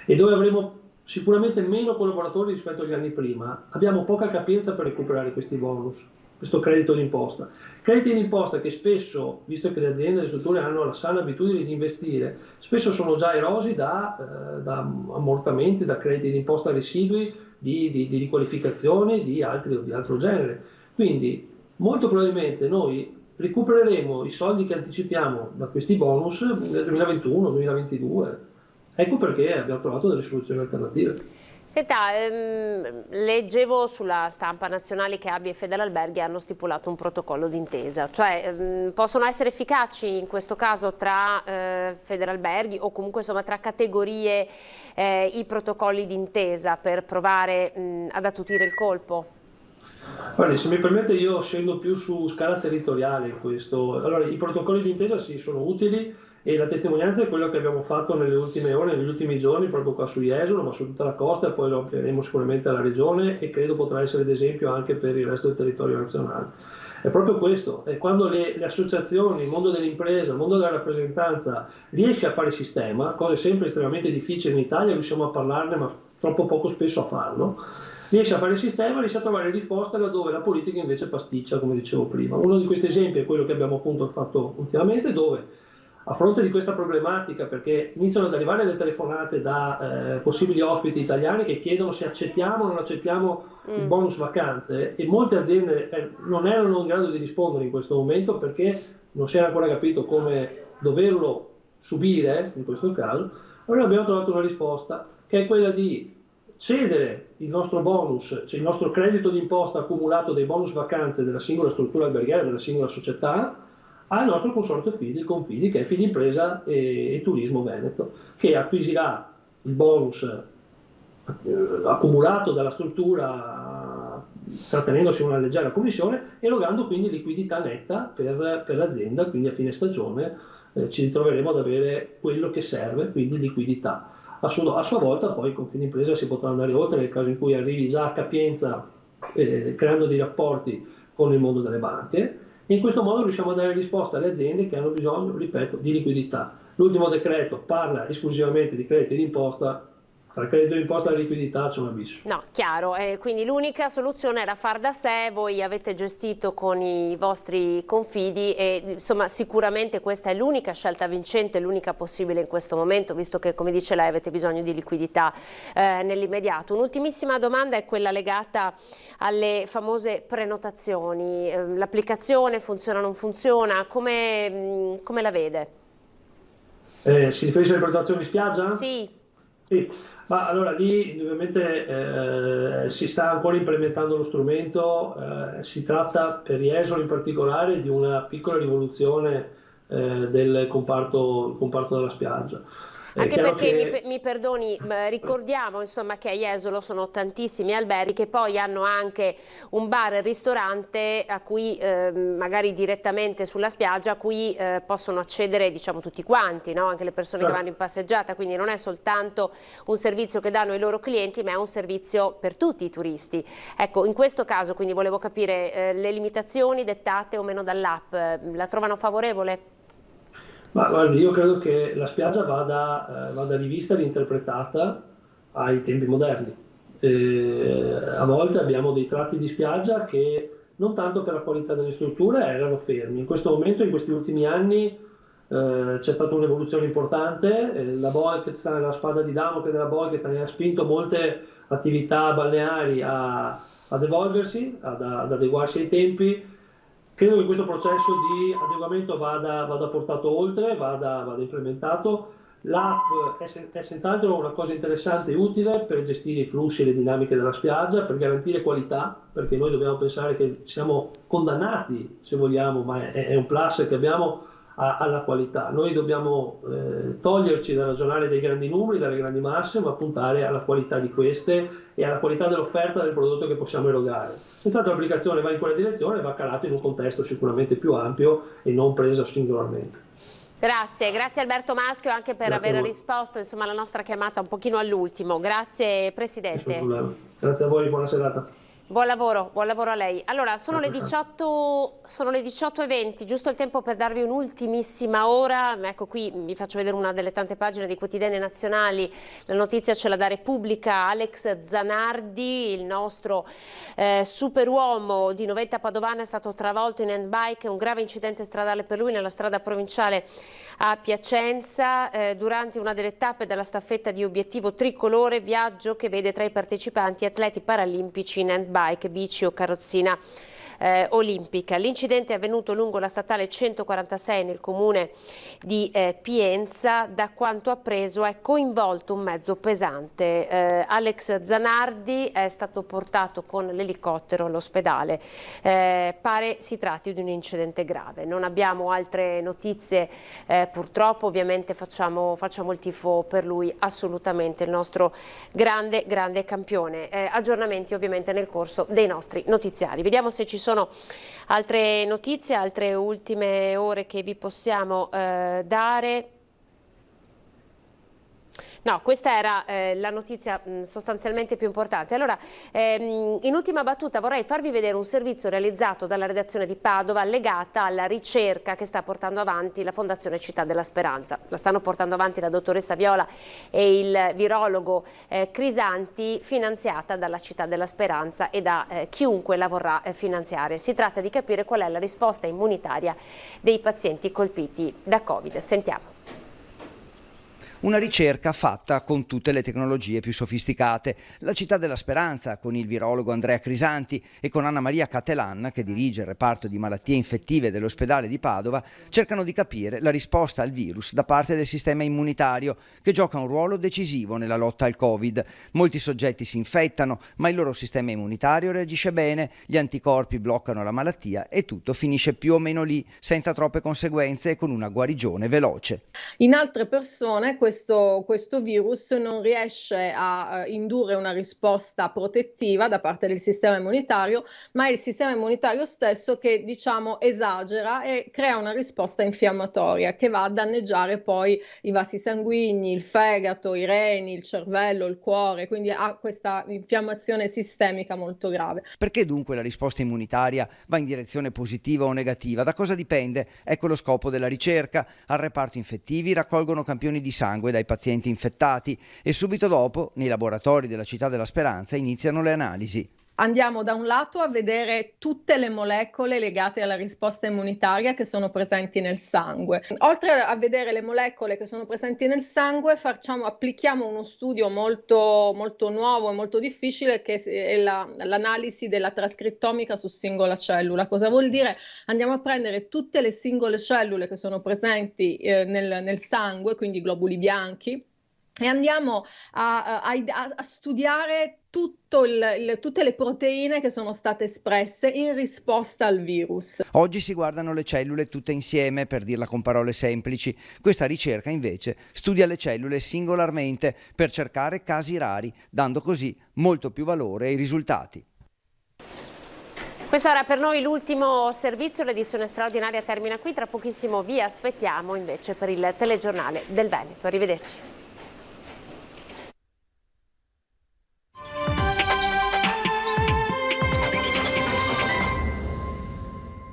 e dove avremo sicuramente meno collaboratori rispetto agli anni prima, abbiamo poca capienza per recuperare questi bonus, questo credito d'imposta. Crediti d'imposta che spesso, visto che le aziende e le strutture hanno la sana abitudine di investire, spesso sono già erosi da ammortamenti, da crediti d'imposta residui, di riqualificazioni di altro genere. Quindi molto probabilmente noi recupereremo i soldi che anticipiamo da questi bonus nel 2021-2022. Ecco perché abbiamo trovato delle soluzioni alternative. Senta, leggevo sulla stampa nazionale che ABI e Federalberghi hanno stipulato un protocollo d'intesa, cioè possono essere efficaci in questo caso tra Federalberghi o comunque insomma tra categorie i protocolli d'intesa per provare ad attutire il colpo? Guardi, se mi permette, io scendo più su scala territoriale in questo. Allora, i protocolli d'intesa sì, sono utili e la testimonianza è quello che abbiamo fatto nelle ultime ore, negli ultimi giorni, proprio qua su Jesolo, ma su tutta la costa, e poi lo amplieremo sicuramente alla regione e credo potrà essere d'esempio anche per il resto del territorio nazionale. È proprio questo, è quando le associazioni, il mondo dell'impresa, il mondo della rappresentanza riesce a fare sistema, cose sempre estremamente difficili in Italia, riusciamo a parlarne ma troppo poco spesso a farlo. Riesce a fare il sistema, riesce a trovare risposte laddove la politica invece pasticcia, come dicevo prima. Uno di questi esempi è quello che abbiamo appunto fatto ultimamente, dove a fronte di questa problematica, perché iniziano ad arrivare le telefonate da possibili ospiti italiani che chiedono se accettiamo o non accettiamo il bonus vacanze, e molte aziende non erano in grado di rispondere in questo momento perché non si era ancora capito come doverlo subire in questo caso. Allora abbiamo trovato una risposta che è quella di cedere il nostro bonus, cioè il nostro credito d'imposta accumulato dei bonus vacanze della singola struttura alberghiera, della singola società, al nostro consorzio FIDI, Confidi, che è Fidimpresa e Turismo Veneto, che acquisirà il bonus accumulato dalla struttura trattenendosi una leggera commissione, erogando quindi liquidità netta per l'azienda, quindi a fine stagione ci ritroveremo ad avere quello che serve, quindi liquidità. A sua volta poi con Fidimpresa si potrà andare oltre nel caso in cui arrivi già a capienza creando dei rapporti con il mondo delle banche, e in questo modo riusciamo a dare risposta alle aziende che hanno bisogno, ripeto, di liquidità. L'ultimo decreto parla esclusivamente di crediti d'imposta. Tra il credito d'imposta e la liquidità c'è un abisso. No, chiaro, quindi l'unica soluzione era far da sé, voi avete gestito con i vostri confidi e insomma sicuramente questa è l'unica scelta vincente, l'unica possibile in questo momento, visto che come dice lei avete bisogno di liquidità nell'immediato. Un'ultimissima domanda è quella legata alle famose prenotazioni, l'applicazione funziona o non funziona, come la vede? Si riferisce alle prenotazioni in spiaggia? Sì. Sì, ma allora lì ovviamente si sta ancora implementando lo strumento, si tratta per Jesolo in particolare di una piccola rivoluzione del comparto della spiaggia. È Anche chiaro perché, che mi perdoni, ricordiamo insomma che a Jesolo sono tantissimi alberghi che poi hanno anche un bar e ristorante a cui magari direttamente sulla spiaggia a cui possono accedere diciamo tutti quanti, no? Anche le persone che vanno in passeggiata, quindi non è soltanto un servizio che danno ai loro clienti ma è un servizio per tutti i turisti. Ecco, in questo caso quindi volevo capire le limitazioni dettate o meno dall'app, la trovano favorevole? Ma guardi, io credo che la spiaggia vada rivista e reinterpretata ai tempi moderni. A volte abbiamo dei tratti di spiaggia che non tanto per la qualità delle strutture erano fermi. In questo momento, in questi ultimi anni, c'è stata un'evoluzione importante. La spada di Damocle della Bolkestein ha spinto molte attività balneari ad evolversi, ad adeguarsi ai tempi. Credo che questo processo di adeguamento vada portato oltre, vada implementato. L'app è senz'altro una cosa interessante e utile per gestire i flussi e le dinamiche della spiaggia, per garantire qualità, perché noi dobbiamo pensare che siamo condannati, se vogliamo, ma è un plus che abbiamo alla qualità. Noi dobbiamo toglierci da ragionare dei grandi numeri, dalle grandi masse, ma puntare alla qualità di queste e alla qualità dell'offerta del prodotto che possiamo erogare. Senz'altro l'applicazione va in quella direzione e va calata in un contesto sicuramente più ampio e non presa singolarmente. Grazie Alberto Maschio anche per aver risposto insomma, alla nostra chiamata un pochino all'ultimo. Grazie Presidente. Nessun problema. Grazie a voi, buona serata. Buon lavoro a lei. Allora, sono le 18:20, giusto il tempo per darvi un'ultimissima ora. Ecco qui vi faccio vedere una delle tante pagine dei quotidiani nazionali. La notizia ce l'ha da Repubblica. Alex Zanardi, il nostro superuomo di Novetta Padovana, è stato travolto in handbike. Un grave incidente stradale per lui nella strada provinciale a Piacenza durante una delle tappe della staffetta di obiettivo tricolore, viaggio che vede tra i partecipanti atleti paralimpici in handbike, bici o carrozzina olimpica. L'incidente è avvenuto lungo la statale 146 nel comune di Pienza. Da quanto appreso è coinvolto un mezzo pesante. Alex Zanardi è stato portato con l'elicottero all'ospedale. Pare si tratti di un incidente grave. Non abbiamo altre notizie purtroppo, ovviamente facciamo il tifo per lui, assolutamente il nostro grande campione. Aggiornamenti ovviamente nel corso dei nostri notiziari. Vediamo se ci sono altre notizie, altre ultime ore che vi possiamo dare. No, questa era la notizia sostanzialmente più importante. Allora, in ultima battuta vorrei farvi vedere un servizio realizzato dalla redazione di Padova legata alla ricerca che sta portando avanti la Fondazione Città della Speranza. La stanno portando avanti la dottoressa Viola e il virologo Crisanti, finanziata dalla Città della Speranza e da chiunque la vorrà finanziare. Si tratta di capire qual è la risposta immunitaria dei pazienti colpiti da Covid. Sentiamo. Una ricerca fatta con tutte le tecnologie più sofisticate. La Città della Speranza, con il virologo Andrea Crisanti e con Anna Maria Catelan, che dirige il reparto di malattie infettive dell'ospedale di Padova, cercano di capire la risposta al virus da parte del sistema immunitario, che gioca un ruolo decisivo nella lotta al Covid. Molti soggetti si infettano, ma il loro sistema immunitario reagisce bene, gli anticorpi bloccano la malattia e tutto finisce più o meno lì, senza troppe conseguenze e con una guarigione veloce. In altre persone questo virus non riesce a indurre una risposta protettiva da parte del sistema immunitario, ma è il sistema immunitario stesso che, diciamo, esagera e crea una risposta infiammatoria che va a danneggiare poi i vasi sanguigni, il fegato, i reni, il cervello, il cuore, quindi ha questa infiammazione sistemica molto grave. Perché dunque la risposta immunitaria va in direzione positiva o negativa? Da cosa dipende? Ecco lo scopo della ricerca. Al reparto infettivi raccolgono campioni di sangue dai pazienti infettati e subito dopo, nei laboratori della Città della Speranza, iniziano le analisi. Andiamo da un lato a vedere tutte le molecole legate alla risposta immunitaria che sono presenti nel sangue. Oltre a vedere le molecole che sono presenti nel sangue, applichiamo uno studio molto nuovo e molto difficile, che è l'analisi della trascrittomica su singola cellula. Cosa vuol dire? Andiamo a prendere tutte le singole cellule che sono presenti nel sangue, quindi globuli bianchi, e andiamo a studiare tutte le proteine che sono state espresse in risposta al virus. Oggi si guardano le cellule tutte insieme, per dirla con parole semplici. Questa ricerca invece studia le cellule singolarmente per cercare casi rari, dando così molto più valore ai risultati. Questo era per noi l'ultimo servizio, l'edizione straordinaria termina qui, tra pochissimo vi aspettiamo invece per il telegiornale del Veneto. Arrivederci.